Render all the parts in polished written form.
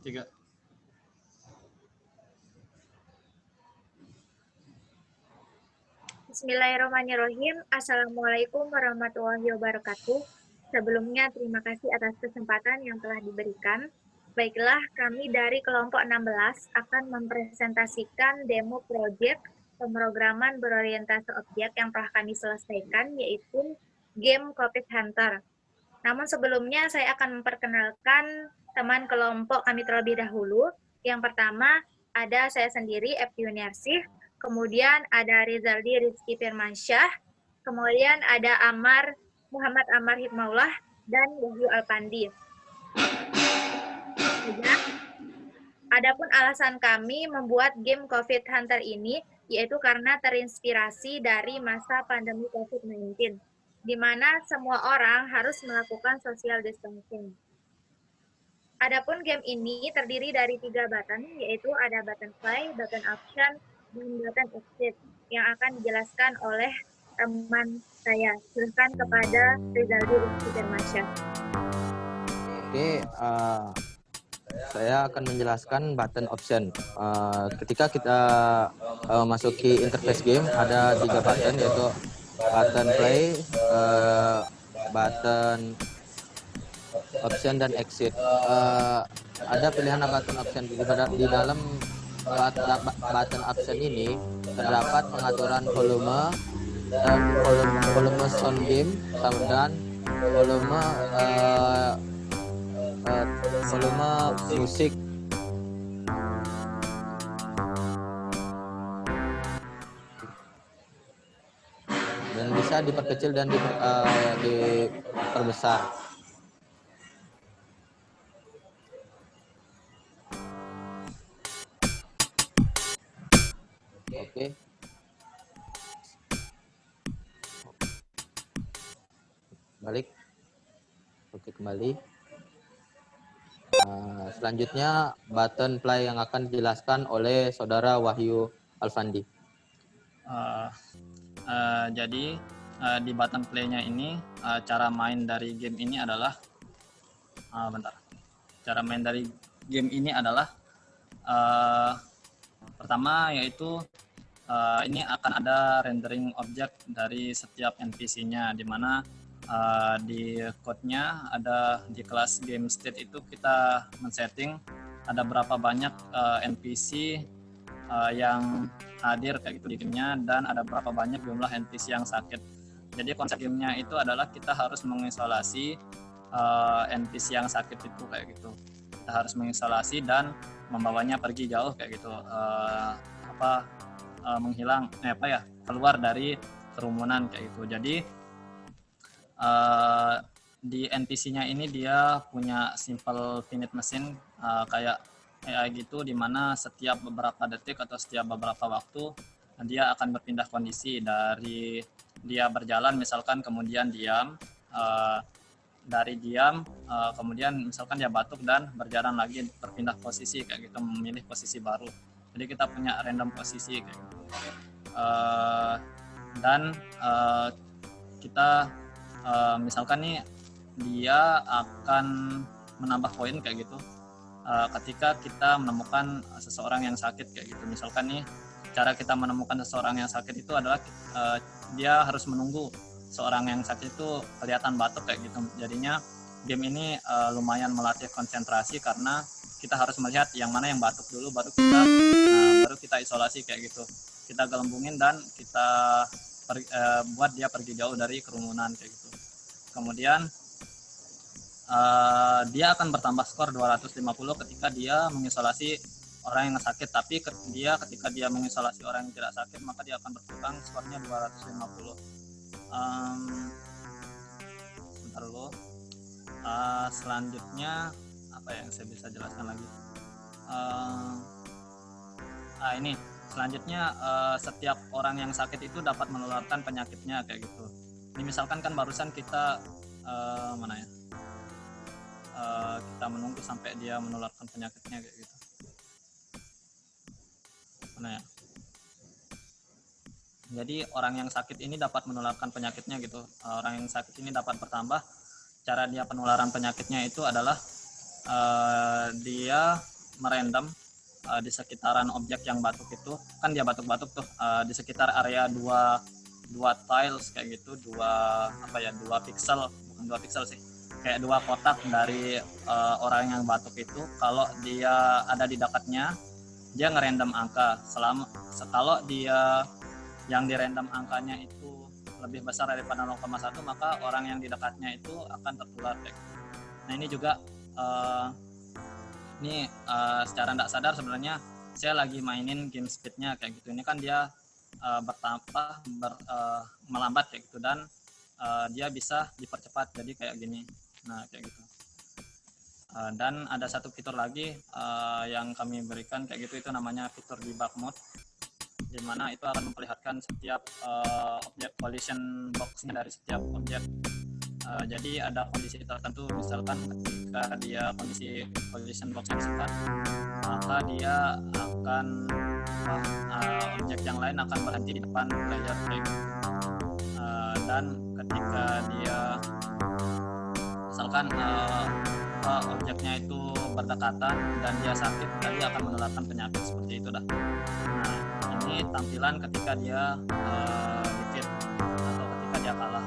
Tiga. Bismillahirrahmanirrahim. Assalamualaikum warahmatullahi wabarakatuh. Sebelumnya terima kasih atas kesempatan yang telah diberikan. Baiklah, kami dari kelompok 16 akan mempresentasikan demo proyek pemrograman berorientasi objek yang telah kami selesaikan, yaitu game COVID Hunter. Namun sebelumnya saya akan memperkenalkan teman kelompok kami terlebih dahulu. Yang pertama ada saya sendiri, Epti Yuniarsih. Kemudian ada Rizaldi Rizky Firmansyah, kemudian ada Muhammad Amar Hikmaullah, dan Wahyu Alpandi. Adapun alasan kami membuat game COVID Hunter ini, yaitu karena terinspirasi dari masa pandemi COVID-19, di mana semua orang harus melakukan social distancing. Adapun game ini terdiri dari 3 button, yaitu ada button play, button action, dan button exit, yang akan dijelaskan oleh teman saya. Silakan kepada Rizaldi Rizky Firmansyah. Oke, saya akan menjelaskan button option. Ketika kita masuki interface game, ada 3 button, yaitu button play, button option, dan exit. Ada pilihan button option di dalam button option ini terdapat pengaturan volume dan volume sound game dan volume musik. Dan bisa diperkecil dan diperbesar. Oke. Balik. Oke, kembali. Selanjutnya button play yang akan dijelaskan oleh saudara Wahyu Alfandi. Jadi di button play-nya ini cara main dari game ini adalah Cara main dari game ini adalah pertama yaitu ini akan ada rendering objek dari setiap NPC-nya, di mana di code-nya ada di kelas game state itu kita men-setting ada berapa banyak NPC yang hadir kayak gitu di gamenya, dan ada berapa banyak jumlah NPC yang sakit. Jadi konsep gamenya itu adalah kita harus mengisolasi NPC yang sakit itu kayak gitu. Kita harus mengisolasi dan membawanya pergi jauh kayak gitu, menghilang keluar dari kerumunan kayak gitu. Jadi di NPC-nya ini dia punya simple finite machine kayak AI gitu, di mana setiap beberapa detik atau setiap beberapa waktu dia akan berpindah kondisi dari dia berjalan misalkan kemudian diam, dari diam kemudian misalkan dia batuk dan berjalan lagi, berpindah posisi kayak gitu, memilih posisi baru. Jadi kita punya random posisi kayak gitu. Dan kita misalkan nih dia akan menambah poin kayak gitu ketika kita menemukan seseorang yang sakit kayak gitu. Misalkan nih cara kita menemukan seseorang yang sakit itu adalah dia harus menunggu seorang yang sakit itu kelihatan batuk kayak gitu. Jadinya game ini lumayan melatih konsentrasi karena kita harus melihat yang mana yang batuk dulu, baru kita isolasi kayak gitu. Kita gelembungin dan kita buat dia pergi jauh dari kerumunan kayak gitu. Kemudian dia akan bertambah skor 250 ketika dia mengisolasi orang yang sakit, tapi ketika dia mengisolasi orang yang tidak sakit maka dia akan berkurang skornya 250. Sebentar dulu. Selanjutnya apa yang saya bisa jelaskan lagi? Ini selanjutnya setiap orang yang sakit itu dapat menularkan penyakitnya kayak gitu. Ini misalkan kan barusan kita kita menunggu sampai dia menularkan penyakitnya kayak gitu. Mana ya? Jadi orang yang sakit ini dapat menularkan penyakitnya gitu. Orang yang sakit ini dapat bertambah. Cara dia penularan penyakitnya itu adalah dia merandom di sekitaran objek yang batuk itu. Kan dia batuk-batuk tuh di sekitar area dua tiles kayak gitu, dua pixel, bukan 2 pixel sih, kayak 2 kotak dari orang yang batuk itu. Kalau dia ada di dekatnya, dia ngerandom angka. Kalau dia yang di random angkanya itu lebih besar daripada 0,1, maka orang yang di dekatnya itu akan tertular. Nah ini juga secara tidak sadar sebenarnya saya lagi mainin game speednya kayak gitu. Ini kan dia bertambah melambat kayak gitu, dan dia bisa dipercepat jadi kayak gini. Nah kayak gitu. Dan ada satu fitur lagi yang kami berikan kayak gitu, itu namanya fitur debug mode, di mana itu akan memperlihatkan setiap objek collision box-nya dari setiap objek. Jadi ada kondisi tertentu, misalkan ketika dia kondisi collision box-nya disekat, maka dia akan objek yang lain akan berhenti di depan player kayak gitu. Dan ketika dia misalkan objeknya itu berdekatan dan dia sakit, dia akan menularkan penyakit seperti itu dah. Nah ini tampilan ketika dia defeat atau ketika dia kalah.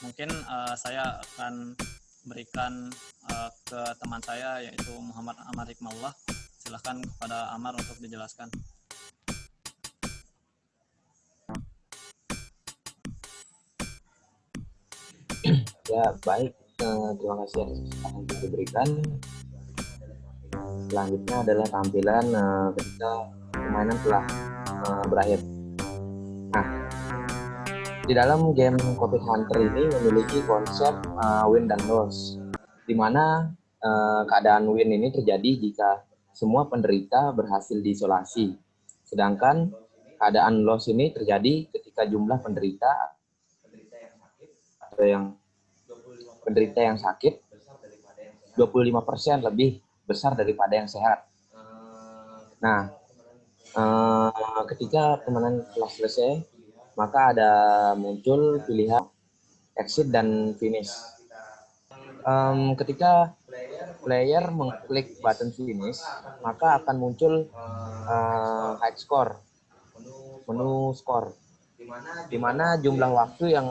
Mungkin saya akan berikan ke teman saya, yaitu Muhammad Amar Hikmaullah. Silahkan kepada Amar untuk dijelaskan. Ya, baik. Terima kasih atas kesempatan yang diberikan. Selanjutnya adalah tampilan ketika permainan telah berakhir. Nah, di dalam game Coffee Hunter ini memiliki konsep win dan loss, di mana keadaan win ini terjadi jika semua penderita berhasil diisolasi. Sedangkan keadaan loss ini terjadi ketika jumlah penderita atau penderita yang sakit 25% lebih besar daripada yang sehat. Nah, ketika permainan telah selesai, maka ada muncul pilihan exit dan finish. Ketika player mengklik button finish, maka akan muncul high score, menu skor, di mana jumlah waktu yang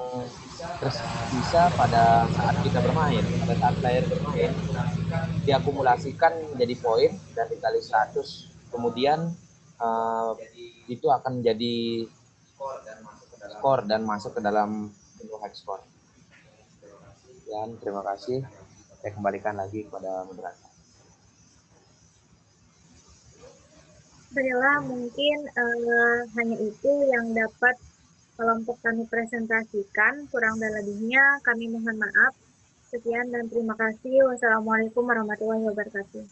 tersisa pada saat kita bermain, pada saat player bermain, diakumulasikan menjadi poin dan dikali 100. Kemudian itu akan menjadi skor dan masuk ke dalam menu high score. Dan terima kasih. Saya kembalikan lagi kepada moderator. Baiklah, mungkin hanya itu yang dapat kelompok kami presentasikan. Kurang dan lebihnya kami mohon maaf. Sekian dan terima kasih. Wassalamualaikum warahmatullahi wabarakatuh.